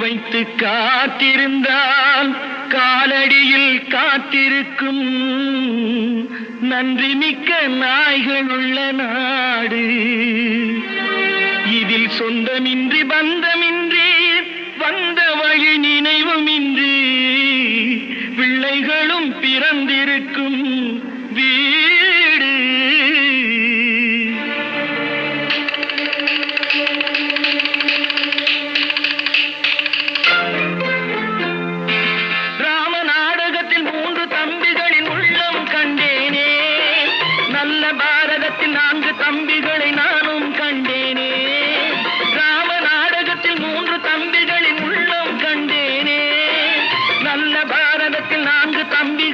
வைத்து காத்திருந்தால் காலடியில் காத்திருக்கும் நன்றி மிக்க நாய்கள் உள்ள நாடு. இதில் சொந்தமின்றி பந்தமின்றி வந்த வழி நினைவுமின்றி பிள்ளைகளும் பிறந்திருக்கும் வீடு. ராம நாடகத்தில் 3 தம்பிகளின் உள்ளம் கண்டேனே, நல்ல பாரதத்தில் 4 தம்பிகளை நானும் கண்டேனே. ராம நாடகத்தில் 3 தம்பிகளின் உள்ளம் கண்டேனே, நல்ல பாரதத்தில் 4 தம்பி